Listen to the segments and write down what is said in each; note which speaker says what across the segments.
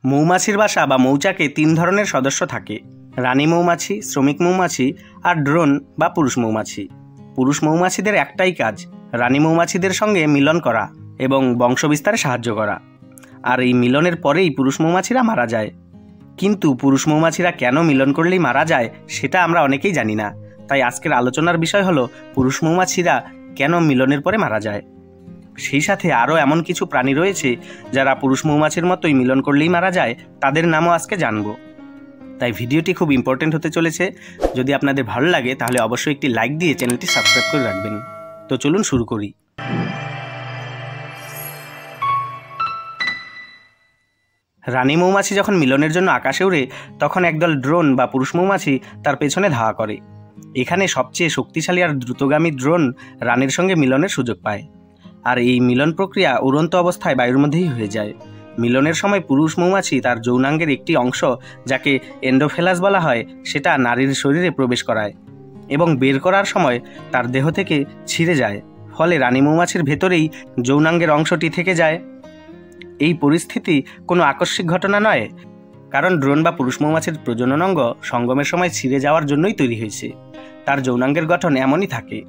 Speaker 1: মৌমাছির বাসা বা মৌচাকে তিন ধরনের সদস্য থাকে, রানী মৌমাছি, শ্রমিক মৌমাছি আর ড্রোন বা পুরুষ মৌমাছি। পুরুষ মৌমাছিদের একটাই কাজ, রানী মৌমাছিদের সঙ্গে মিলন করা এবং বংশবিস্তারে সাহায্য করা। আর এই মিলনের পরেই পুরুষ মৌমাছিরা মারা যায়। কিন্তু পুরুষ মৌমাছিরা কেন মিলন করলেই মারা যায় সেটা আমরা অনেকেই জানি না। তাই আজকের আলোচনার বিষয় হলো পুরুষ মৌমাছিরা কেন মিলনের পরে মারা যায়। সেই সাথে আরও এমন কিছু প্রাণী রয়েছে যারা পুরুষ মৌমাছির মতোই মিলন করলেই মারা যায়, তাদের নামও আজকে জানব। তাই ভিডিওটি খুব ইম্পর্টেন্ট হতে চলেছে। যদি আপনাদের ভালো লাগে তাহলে অবশ্যই একটি লাইক দিয়ে চ্যানেলটি সাবস্ক্রাইব করে রাখবেন। তো চলুন শুরু করি। রানী মৌমাছি যখন মিলনের জন্য আকাশে উড়ে তখন একদল ড্রোন বা পুরুষ মৌমাছি তার পেছনে ধাওয়া করে। এখানে সবচেয়ে শক্তিশালী আর দ্রুতগামী ড্রোন রানীর সঙ্গে মিলনের সুযোগ পায়। আর এই মিলন প্রক্রিয়া উড়ন্ত অবস্থায় বায়ুর মধ্যেই হয়ে যায়। মিলনের সময় পুরুষ মৌমাছি তার যৌনাঙ্গের একটি অংশ, যাকে এন্ডোফেলাস বলা হয়, সেটা নারীর শরীরে প্রবেশ করায় এবং বের করার সময় তার দেহ থেকে ছিঁড়ে যায়। ফলে রানী মৌমাছির ভেতরেই যৌনাঙ্গের অংশটি থেকে যায়। এই পরিস্থিতি কোনো আকস্মিক ঘটনা নয়, কারণ ড্রোন বা পুরুষ মৌমাছির প্রজনন অঙ্গ সঙ্গমের সময় ছিঁড়ে যাওয়ার জন্যই তৈরি হয়েছে। তার যৌনাঙ্গের গঠন এমনই থাকে।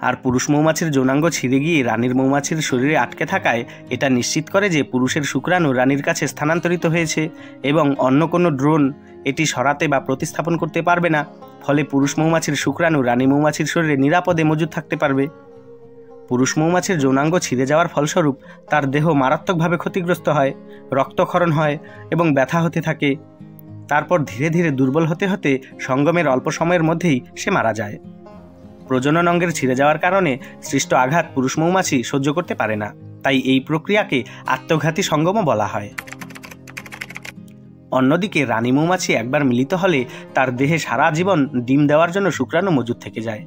Speaker 1: আর পুরুষ মৌমাছির যৌনাঙ্গ ছিঁড়ে গিয়ে রানীর মৌমাছির শরীরে আটকে থাকায় এটা নিশ্চিত করে যে পুরুষের শুক্রাণু রানীর কাছে স্থানান্তরিত হয়েছে এবং অন্য কোনো ড্রোন এটি সরাতে বা প্রতিস্থাপন করতে পারবে না। ফলে পুরুষ মৌমাছির শুক্রাণু রানী মৌমাছির শরীরে নিরাপদে মজুদ থাকতে পারবে। পুরুষ মৌমাছির যৌনাঙ্গ ছিঁড়ে যাওয়ার ফলস্বরূপ তার দেহ মারাত্মকভাবে ক্ষতিগ্রস্ত হয়, রক্তক্ষরণ হয় এবং ব্যথা হতে থাকে। তারপর ধীরে ধীরে দুর্বল হতে হতে সঙ্গমের অল্প সময়ের মধ্যেই সে মারা যায়। প্রজনন অঙ্গের ছিঁড়ে যাওয়ার কারণে সৃষ্ট আঘাত পুরুষ মৌমাছি সহ্য করতে পারে না। তাই এই প্রক্রিয়াকে আত্মঘাতী সঙ্গমও বলা হয়। অন্যদিকে রানী মৌমাছি একবার মিলিত হলে তার দেহে সারা জীবন ডিম দেওয়ার জন্য শুক্রাণু মজুদ থেকে যায়।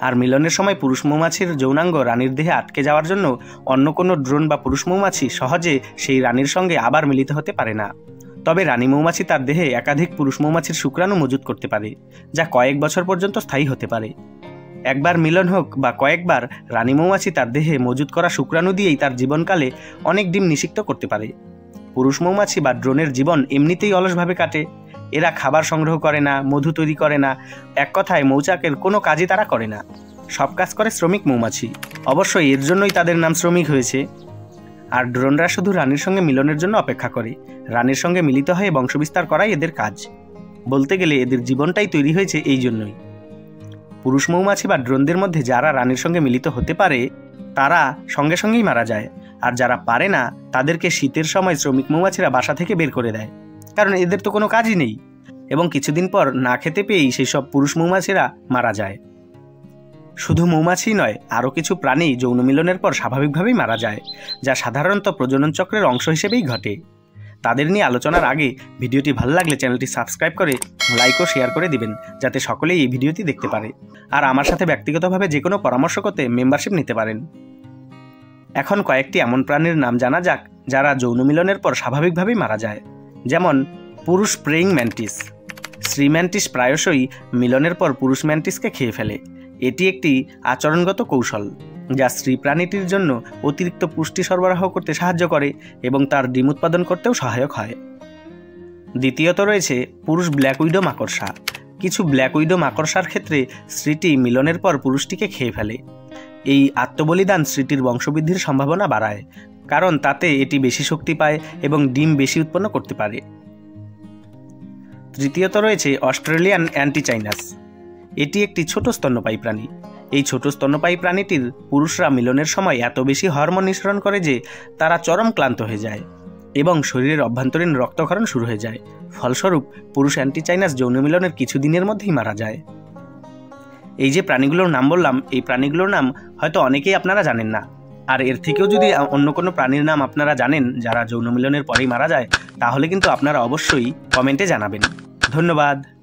Speaker 1: আর মিলনের সময় পুরুষ মৌমাছির যৌনাঙ্গ রানীর দেহে আটকে যাওয়ার জন্য অন্য কোনো ড্রোন বা পুরুষ মৌমাছি সহজে সেই রানীর সঙ্গে আবার মিলিত হতে পারে না। তবে রানী মৌমাছি তার দেহে একাধিক পুরুষ মৌমাছির শুক্রাণু মজুদ করতে পারে, যা কয়েক বছর পর্যন্ত স্থায়ী হতে পারে। একবার মিলন হোক বা কয়েকবার, রানী মৌমাছি তার দেহে মজুদ করা শুক্রাণু দিয়েই তার জীবনকালে অনেক ডিম নিষিক্ত করতে পারে। পুরুষ মৌমাছি বা ড্রোনের জীবন এমনিতেই অলসভাবে কাটে। এরা খাবার সংগ্রহ করে না, মধু তৈরি করে না, এক কথায় মৌচাকের কোনো কাজই তারা করে না। সব কাজ করে শ্রমিক মৌমাছি। অবশ্যই এর জন্যই তাদের নাম শ্রমিক হয়েছে। আর ড্রোনরা শুধু রানীর সঙ্গে মিলনের জন্য অপেক্ষা করে। রানীর সঙ্গে মিলিত হয়ে বংশবিস্তার করাই এদের কাজ। বলতে গেলে এদের জীবনটাই তৈরি হয়েছে এই জন্যই। পুরুষ মৌমাছি বা ড্রোনদের মধ্যে যারা রানীর সঙ্গে মিলিত হতে পারে তারা সঙ্গে সঙ্গেই মারা যায়। আর যারা পারে না তাদেরকে শীতের সময় শ্রমিক মৌমাছিরা বাসা থেকে বের করে দেয়, কারণ এদের তো কোনো কাজই নেই। এবং কিছুদিন পর না খেতে পেয়েই সেই সব পুরুষ মৌমাছিরা মারা যায়। শুধু মৌমাছি নয়, আরও কিছু প্রাণী যৌন মিলনের পর স্বাভাবিকভাবেই মারা যায়, যা সাধারণত প্রজনন চক্রের অংশ হিসেবেই ঘটে। তাদের নিয়ে আলোচনার আগে ভিডিওটি ভালো লাগলে চ্যানেলটি সাবস্ক্রাইব করে লাইক ও শেয়ার করে দিবেন, যাতে সকলেই এই ভিডিওটি দেখতে পারে। আর আমার সাথে ব্যক্তিগতভাবে যে কোনো পরামর্শ করতে মেম্বারশিপ নিতে পারেন। এখন কয়েকটি এমন প্রাণীর নাম জানা যাক যারা যৌন মিলনের পর স্বাভাবিকভাবেই মারা যায়। যেমন পুরুষ প্রেইং ম্যান্টিস। স্ত্রী ম্যান্টিস প্রায়শই মিলনের পর পুরুষ ম্যান্টিসকে খেয়ে ফেলে। এটি একটি আচরণগত কৌশল যা স্ত্রী প্রাণীটির জন্য অতিরিক্ত পুষ্টি সরবরাহ করতে সাহায্য করে এবং তার ডিম উৎপাদন করতেও সহায়ক হয়। দ্বিতীয়ত রয়েছে পুরুষ ব্ল্যাক উইডো মাকড়সা। কিছু ব্ল্যাক উইডো মাকড়সার ক্ষেত্রে স্ত্রীটি মিলনের পর পুরুষটিকে খেয়ে ফেলে। এই আত্মবলিদান স্ত্রীটির বংশবৃদ্ধির সম্ভাবনা বাড়ায়, কারণ তাতে এটি বেশি শক্তি পায় এবং ডিম বেশি উৎপন্ন করতে পারে। তৃতীয়ত রয়েছে অস্ট্রেলিয়ান অ্যান্টিচাইনাস। এটি একটি ছোট স্তন্যপায়ী প্রাণী। এই ছোট স্তন্যপায়ী প্রাণীটির পুরুষরা মিলনের সময় এত বেশি হরমোন নিঃসরণ করে যে তারা চরম ক্লান্ত হয়ে যায় এবং শরীরের অভ্যন্তরীণ রক্তক্ষরণ শুরু হয়ে যায়। ফলস্বরূপ পুরুষ অ্যান্টিচাইনাস যৌন মিলনের কিছু দিনের মধ্যেই মারা যায়। এই যে প্রাণীগুলোর নাম বললাম, এই প্রাণীগুলোর নাম হয়তো অনেকেই আপনারা জানেন না। আর এর থেকেও যদি অন্য কোনো প্রাণীর নাম আপনারা জানেন যারা যৌন মিলনের পরেই মারা যায়, তাহলে কিন্তু আপনারা অবশ্যই কমেন্টে জানাবেন। ধন্যবাদ।